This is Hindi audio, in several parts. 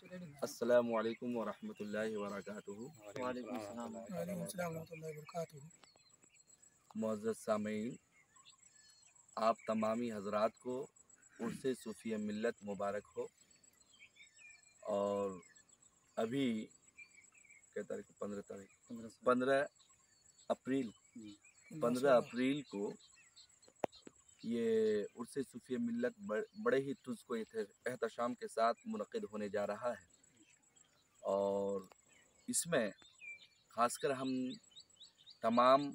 अस्सलामु अलैकुम व रहमतुल्लाहि व बरकातुहू। वालेकुम सलाम रहमतुल्लाहि व बरकातुहू। मुअज़्ज़ज़ सामीन, आप तमामी हज़रात को उर्से सूफ़िया मिल्लत मुबारक हो। और अभी क्या तारीख, 15 अप्रैल 15 अप्रैल को ये उर्से सूफ़िया मिल्लत बड़े ही तुझको एहतशाम के साथ मुनक़िद होने जा रहा है। और इसमें ख़ासकर हम तमाम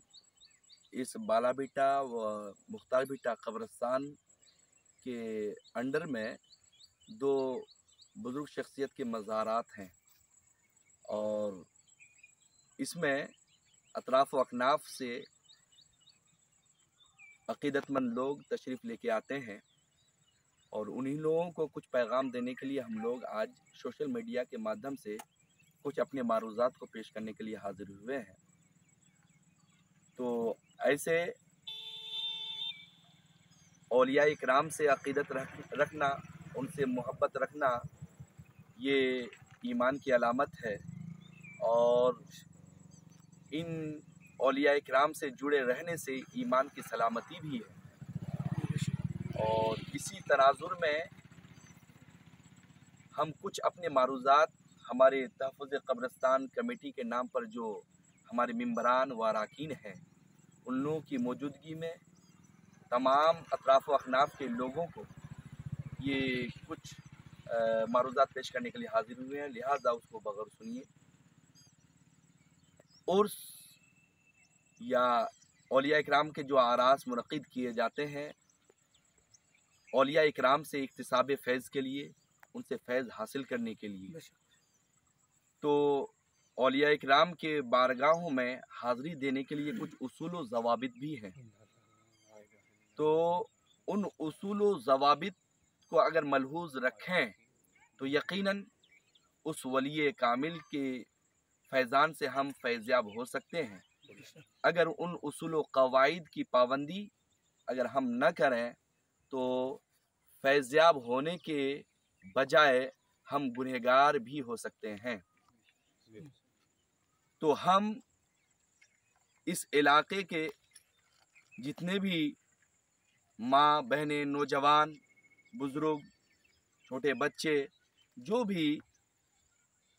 इस बालाबीटा व मुख्तार बीटा कब्रिस्तान के अंडर में दो बुज़ुर्ग शख्सियत के मज़ारात हैं और इसमें अतराफ़ व अकनाफ से अक़ीदतमंद लोग तशरीफ़ लेके आते हैं और उन्हीं लोगों को कुछ पैगाम देने के लिए हम लोग आज सोशल मीडिया के माध्यम से कुछ अपने मारूज़ात को पेश करने के लिए हाज़िर हुए हैं। तो ऐसे औलिया इकराम से अक़ीदत रखना, उनसे मोहब्बत रखना, ये ईमान की अलामत है और इन औलिया इकराम से जुड़े रहने से ईमान की सलामती भी है। और इसी तनाजुर में हम कुछ अपने मारूज़ात हमारे तहफ़्फ़ुज़ क़ब्रिस्तान कमेटी के नाम पर जो हमारे मेंबरान व अरकान हैं, उन लोगों की मौजूदगी में तमाम अतराफ़ व अकनाफ के लोगों को ये कुछ मारूज़ात पेश करने के लिए हाज़िर हुए हैं, लिहाजा उसको बगौर सुनिए। उर्स या औलिया इकराम के जो आरास मुनक़िद किए जाते हैं, औलिया इकराम से इक्तिसाब फैज़ के लिए, उनसे फैज़ हासिल करने के लिए, तो औलिया इकराम के बारगाहों में हाज़िरी देने के लिए कुछ उसूल व ज़वाबित भी हैं। तो उन उसूल व ज़वाबित को अगर मलहूज़ रखें तो यकीनन उस वली कामिल के फैज़ान से हम फैज़याब हो सकते हैं। अगर उन उसूल व क़वाइद की पाबंदी अगर हम न करें तो फैज़याब होने के बजाय हम गुनहगार भी हो सकते हैं। तो हम इस इलाके के जितने भी माँ बहनें, नौजवान, बुज़ुर्ग, छोटे बच्चे जो भी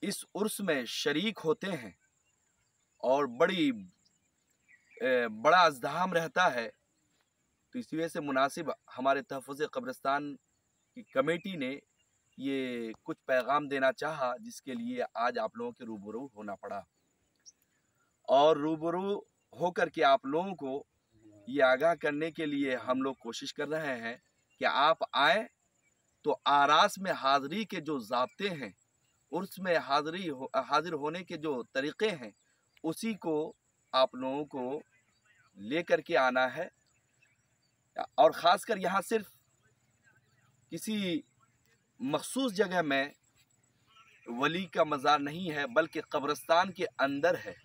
इस उर्स में शरीक होते हैं और बड़ा अज़्दहाम रहता है, तो इसी वजह से मुनासिब हमारे तहफ़्फ़ुज़ क़ब्रिस्तान की कमेटी ने ये कुछ पैगाम देना चाहा, जिसके लिए आज आप लोगों के रूबरू होना पड़ा। और रूबरू होकर के आप लोगों को ये आगाह करने के लिए हम लोग कोशिश कर रहे हैं कि आप आए तो आरास में हाज़िरी के जो ज़ाब्ते हैं, उर्स में हाज़िर होने के जो तरीक़े हैं, उसी को आप लोगों को लेकर के आना है। और ख़ासकर यहाँ सिर्फ किसी मख़सूस जगह में वली का मज़ार नहीं है, बल्कि कब्रिस्तान के अंदर है।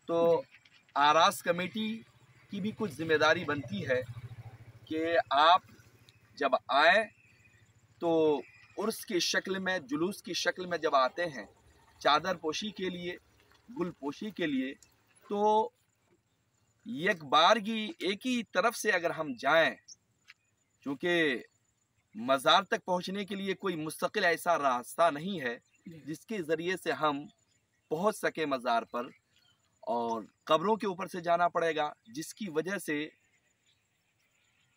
तो आरास कमेटी की भी कुछ ज़िम्मेदारी बनती है कि आप जब आएँ तो उर्स की शक्ल में, जुलूस की शक्ल में जब आते हैं, चादर पोशी के लिए, गुल पोशी के लिए, तो एक बारगी एक ही तरफ से अगर हम जाएं, चूँकि मज़ार तक पहुंचने के लिए कोई मुस्तकिल ऐसा रास्ता नहीं है जिसके ज़रिए से हम पहुंच सके मज़ार पर, और कब्रों के ऊपर से जाना पड़ेगा, जिसकी वजह से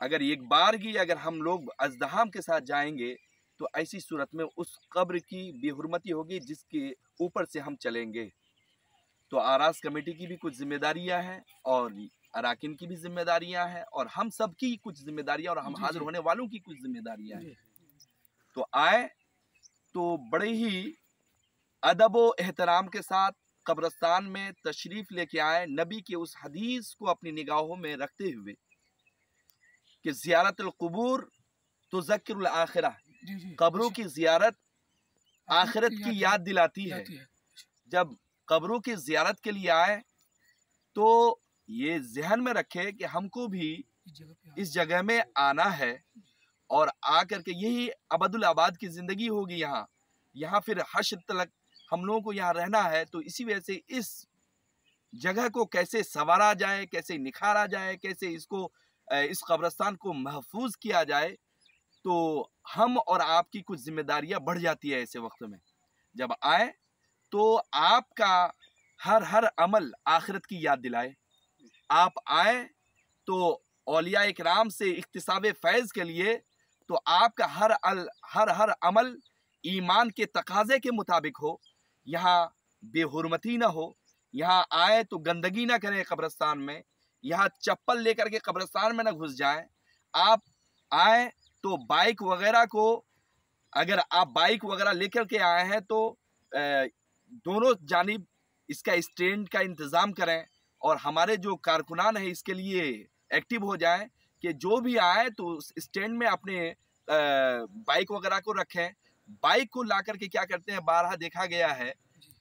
अगर एक बारगी अगर हम लोग अज़्दहाम के साथ जाएंगे तो ऐसी सूरत में उस कब्र की बेहुरमती होगी जिसके ऊपर से हम चलेंगे। तो आरास कमेटी की भी कुछ जिम्मेदारियां हैं और अराकिन की भी जिम्मेदारियां हैं और हम सब की कुछ जिम्मेदारियां और हम हाजिर होने वालों की कुछ जिम्मेदारियां हैं। तो आए तो बड़े ही अदब व एहतराम के साथ कब्रिस्तान में तशरीफ़ लेके आए, नबी के उस हदीस को अपनी निगाहों में रखते हुए कि ज़ियारतुल क़ुबूर तुज़क्किरुल आखिरह, कब्रों की ज़ियारत आखिरत की याद दिलाती है। जब कब्रों की ज़ियारत के लिए आए तो ये ज़हन में रखे कि हमको भी इस जगह में आना है और आकर के यही अबदुल आबाद की ज़िंदगी होगी यहाँ, यहाँ फिर हश्र तक हम लोगों को यहाँ रहना है। तो इसी वजह से इस जगह को कैसे संवारा जाए, कैसे निखारा जाए, कैसे इसको इस कब्रिस्तान को महफूज किया जाए, तो हम और आपकी कुछ जिम्मेदारियां बढ़ जाती है ऐसे वक्त में। जब आए तो आपका हर हर आखिरत की याद दिलाए। आप आए तो औलिया इकराम से इख्तिसाब फैज़ के लिए, तो आपका हर अमल ईमान के तकाजे के मुताबिक हो। यहाँ बेहुरमती ना हो, यहाँ आए तो गंदगी ना करें कब्रिस्तान में, यहाँ चप्पल लेकर के कब्रिस्तान में ना घुस जाएं। आप आए तो बाइक वगैरह को, अगर आप बाइक वगैरह लेकर के आए हैं तो दोनों जानिब इसका स्टैंड का इंतज़ाम करें, और हमारे जो कारकुनान हैं इसके लिए एक्टिव हो जाएं कि जो भी आए तो स्टैंड में अपने बाइक वगैरह को रखें। बाइक को ला करके क्या करते हैं, बारहा देखा गया है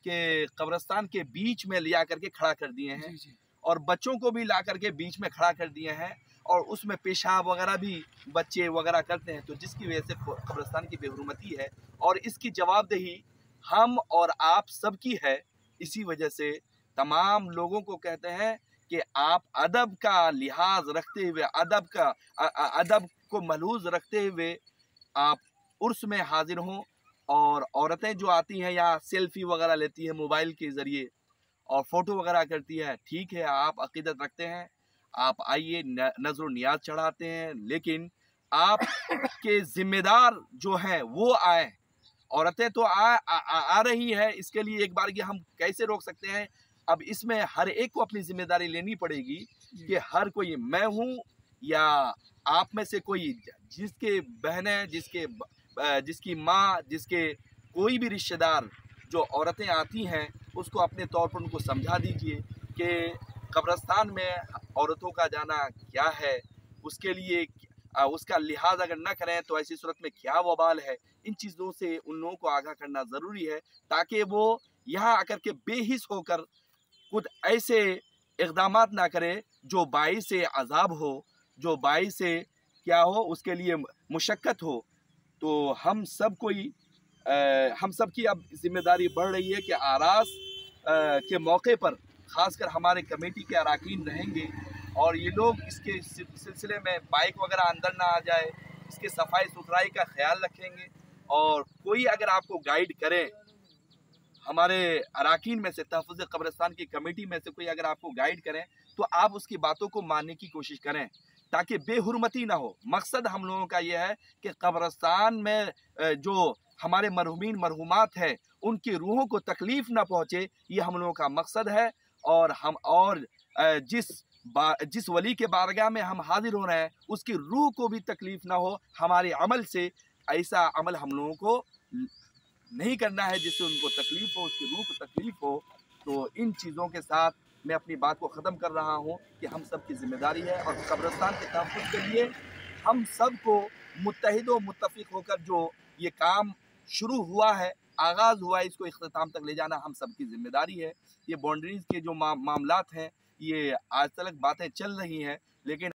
कि कब्रिस्तान के बीच में लिया करके खड़ा कर दिए हैं, और बच्चों को भी ला करके बीच में खड़ा कर दिए हैं, और उसमें पेशाब वगैरह भी बच्चे वगैरह करते हैं। तो जिसकी वजह से कब्रिस्तान की बेहुरमती है, और इसकी जवाबदेही हम और आप सबकी है। इसी वजह से तमाम लोगों को कहते हैं कि आप अदब का लिहाज रखते हुए, अदब को मलहूज रखते हुए आप उर्स में हाजिर हों। और औरतें जो आती हैं यहाँ सेल्फी वगैरह लेती हैं मोबाइल के ज़रिए और फ़ोटो वगैरह करती है, ठीक है, आप अक़ीदत रखते हैं, आप आइए, नज़र नियाज चढ़ाते हैं, लेकिन आप के ज़िम्मेदार जो हैं वो आए। औरतें तो आ रही हैं, इसके लिए एक बार कि हम कैसे रोक सकते हैं। अब इसमें हर एक को अपनी जिम्मेदारी लेनी पड़ेगी कि हर कोई, मैं हूँ या आप में से कोई, जिसके बहनें, जिसकी माँ, जिसके कोई भी रिश्तेदार जो औरतें आती हैं, उसको अपने तौर पर उनको समझा दीजिए कि कब्रिस्तान में औरतों का जाना क्या है, उसके लिए उसका लिहाज अगर न करें तो ऐसी सूरत में क्या वबाल है। इन चीज़ों से उन लोगों को आगाह करना ज़रूरी है, ताकि वो यहाँ आकर के बेहिस होकर खुद ऐसे इक़दामात ना करें जो बाइस अज़ाब हो, जो बाइस क्या हो, उसके लिए मुशक्क़त हो। तो हम सब की अब जिम्मेदारी बढ़ रही है कि आरास के मौके पर ख़ासकर हमारे कमेटी के अरकान रहेंगे, और ये लोग इसके सिलसिले में बाइक वगैरह अंदर ना आ जाए, इसके सफाई सुथराई का ख्याल रखेंगे। और कोई अगर आपको गाइड करे, हमारे अरकान में से, तहफ़्फ़ुज़ क़ब्रिस्तान की कमेटी में से कोई अगर आपको गाइड करें, तो आप उसकी बातों को मानने की कोशिश करें, ताकि बेहुरमती ना हो। मकसद हम लोगों का यह है कि कब्रिस्तान में जो हमारे मरहूमीन मरहूमात हैं, उनकी रूहों को तकलीफ़ ना पहुँचे, ये हम लोगों का मकसद है। और जिस वली के बारगाह में हम हाजिर हो रहे हैं, उसकी रूह को भी तकलीफ़ ना हो हमारे अमल से। ऐसा अमल हम लोगों को नहीं करना है जिससे उनको तकलीफ़ हो, उसकी रूह को तकलीफ़ हो। तो इन चीज़ों के साथ मैं अपनी बात को ख़त्म कर रहा हूँ कि हम सब की ज़िम्मेदारी है, और कब्रिस्तान के तहफ़्फ़ुज़ के लिए हम सब को मुत्तहिद व मुत्तफ़िक़ होकर जो ये काम शुरू हुआ है, आगाज़ हुआ है, इसको इख्तिताम तक ले जाना हम सब की ज़िम्मेदारी है। ये बाउंड्रीज़ के जो मामलात हैं, ये आज तक बातें चल रही हैं, लेकिन